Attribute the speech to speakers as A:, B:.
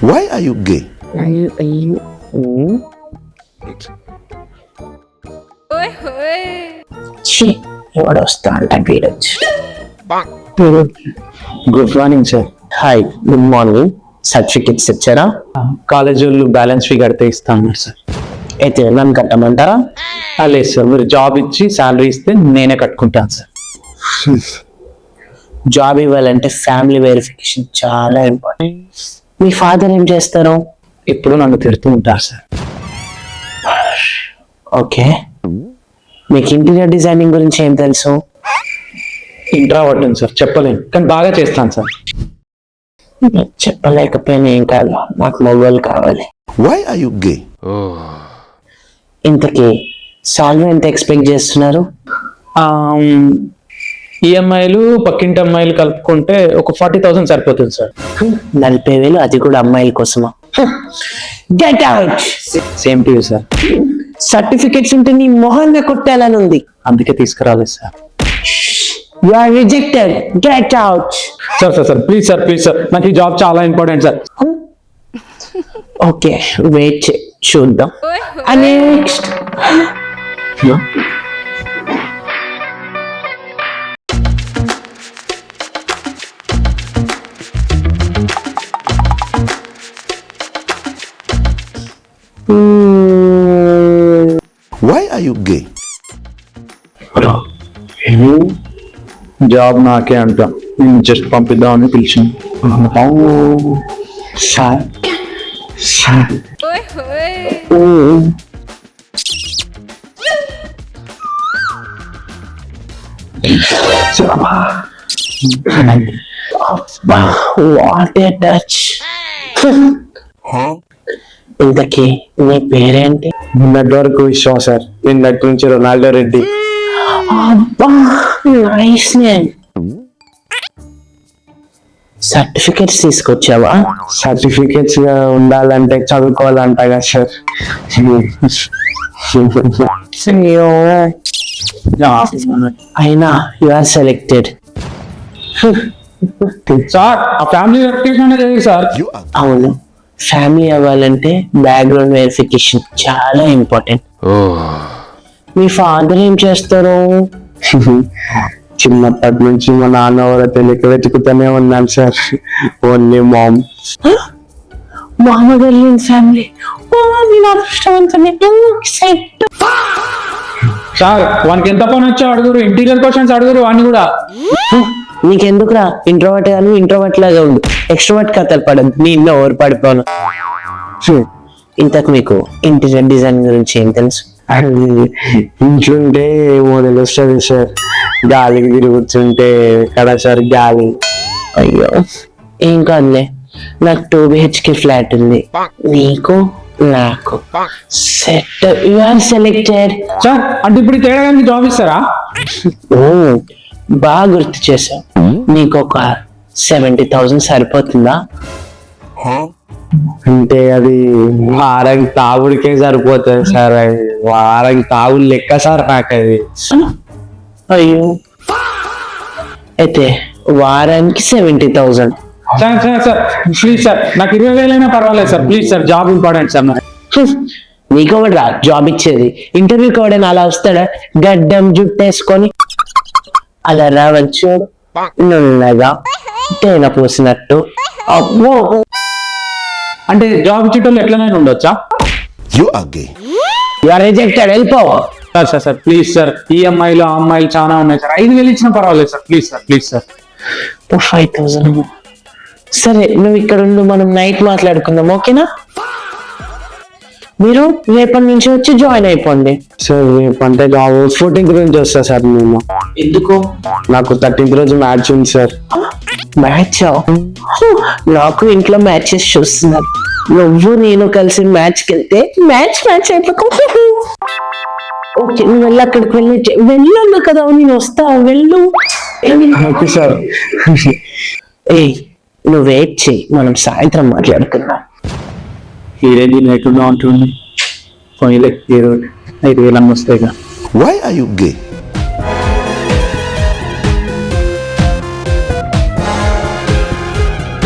A: Why are you gay?
B: ఎవడు వస్తా అంట వీడొచ్చు.
C: Good morning sir.
B: Hi, good morning. Certificates ఇచ్చారా?
C: కాలేజ్ వాళ్ళు బ్యాలెన్స్ ఫీ కడితే ఇస్తాను సార్.
B: అయితే నన్ను కట్టమంటారా?
C: లేదు సార్, మీరు జాబ్ ఇచ్చి శాలరీ ఇస్తే నేనే కట్టుకుంటాను సార్.
B: జాబ్ ఇవ్వాలంటే ఫ్యామిలీ వెరిఫికేషన్ చాలా ఇంపార్టెంట్. మీ ఫాదర్ ఏం చేస్తారు?
C: ఇప్పుడు నన్ను తిడుతూ ఉంటారు సార్.
B: ఓకే, మీకు ఇంటీరియర్ డిజైనింగ్ గురించి ఏం తెలుసు?
C: ఇంట్రావర్ట్ సార్, చెప్పలేను కానీ బాగా చేస్తాను సార్.
B: చెప్పలేకపోయినా ఏం కాదు, నాకు మొబైల్ కావాలి.
A: Why are you gay?
B: ఇంతకీ సాల్వ్ ఎంత ఎక్స్పెక్ట్ చేస్తున్నారు?
C: ఈఎంఐలు పక్కింటి అమ్మాయిలు కలుపుకుంటే ఒక 40,000 సరిపోతుంది సార్.
B: 40,000, అది కూడా అమ్మాయిల కోసమా? Get out.
C: Same to you sir.
B: Certificates ఉంటే నీ మొహాన్ని కొట్టాలని ఉంది,
C: అందుకే తీసుకురాలేదు sir.
B: You are rejected, get out.
C: Sir sir sir please sir, please sir, నాకు ఈ జాబ్ చాలా ఇంపార్టెంట్ సార్.
B: ఓకే, వెయిట్ చూద్దాం. Next
A: Why are you gay?
C: Job నాకే అంట, నేను జస్ట్ పంపిద్దామని పిలిచింది.
B: Sir sir what a touch. ఇంతకీ నీ పేరేంటి?
C: నిన్నటి వరకు విశ్వ సార్, నిన్నటి నుంచి రొనాల్డో రెడ్డి.
B: అబ్బా, నైస్ నేమ్. సర్టిఫికెట్స్ తీసుకొచ్చావా?
C: సర్టిఫికేట్స్ ఉండాలంటే చదువుకోవాలంట కదా సార్.
B: అయినా యు ఆర్ సెలెక్టెడ్.
C: సార్ ఆ ఫ్యామిలీ వెరిఫికేషన్ అనేది సార్.
A: You are.
B: అవును, ఫ్యామిలీ అవ్వాలంటే బ్యాక్గ్రౌండ్ వెరిఫికేషన్ చాలా ఇంపార్టెంట్. మీ ఫాదర్ ఏం చేస్తారు?
C: చిన్నప్పటి నుంచి మా నాన్న ఎవరో తెలియక వెతుకుతూనే ఉన్నాను సార్. Only mom.
B: మామగారు ఫ్యామిలీ.
C: సార్ వానికి ఎంత పని వచ్చో అడుగురు, ఇంటీరియర్ క్వశ్చన్స్ అడుగురు వాడిని కూడా.
B: నీకెందుకురా, ఇంట్రోవర్ట్ గాను ఇంట్రోవర్ట్ లాగా ఉండు, ఎక్స్ట్రోవర్ట్ కథలు పడద్దు, నీ ఇన్నో ఓవర్ పడిపోను. ఇంతకు మీకు ఇంటీరియర్ డిజైన్ గురించి ఏం తెలుసు?
C: ఇంట్లుంటే ఏమో తెలుస్తుంది సార్, గాలికి తిరుగుతుంటే కదా సార్ గాలి.
B: అయ్యో ఏం కాదులే, నాకు 2 BHK ఫ్లాట్ ఉంది, నీకు నాకు set. You are selected.
C: Sir అంటే ఇప్పుడు ఈ తేడా గారికి జాబ్ ఇస్తారా?
B: ఓ బాగా గుర్తు చేసావు. నీకు ఒక 70,000 సరిపోతుందా?
C: అంటే అది వారం తాగుడికే సరిపోతుంది సార్, అది వారం తాగుడు లెక్క సార్ నాకు అది.
B: అయ్యో, అయితే వారానికి 70,000.
C: Sir sir sir please sir, నాకు 20,000 పర్వాలేదు sir, please sir, job important sir.
B: నీకు రా జాబ్ ఇచ్చేది, ఇంటర్వ్యూకి ఎవడైనా అలా వస్తాడా గడ్డం జుట్టేసుకొని? అలా రావచ్చు నున్నగా తేనె పూసినట్టు. అబ్బో,
C: అంటే జాబ్ ఇచ్చేటోళ్ళు ఎట్లనైనా ఉండొచ్చా?
A: You are gay.
B: You are rejected, వెళ్ళిపో.
C: Sir sir sir please sir, ఈఎంఐలు అమ్మాయిలు చాలా ఉన్నాయి సార్, 5,000 ఇచ్చినా పర్వాలేదు sir, please sir, please sir.
B: 5,000. సరే నువ్వు ఇక్కడ ఉండు, మనం నైట్ మాట్లాడుకుందాం, ఓకేనా? మీరు రేపటి నుంచి వచ్చి జాయిన్ అయిపోండి.
C: సార్ రేపు అంటే జాబ్ 14th నుంచి వస్తా సార్ నేను.
B: ఎందుకు?
C: నాకు 13th రోజు మ్యాచ్ ఉంది సార్.
B: మ్యాచ్? నాకు ఇంట్లో మ్యాచెస్ చూస్తున్నారు, నువ్వు నేను కలిసి మ్యాచ్కి వెళ్తే మ్యాచ్ అయిపోతాం. ఓకే, నువ్వు వెళ్ళి అక్కడికి వెళ్ళాను కదా, నేను వస్తా, వెళ్ళు.
C: Okay sir.
B: ఏయ్ నువ్వు వెయిట్ చెయ్యి, మనం సాయంత్రం మాట్లాడుకుందాం.
C: ఈ రేంజ్ లేకుండా ఉంటుంది, పోయిలే 5,000 వస్తాయి.
A: Why are you gay?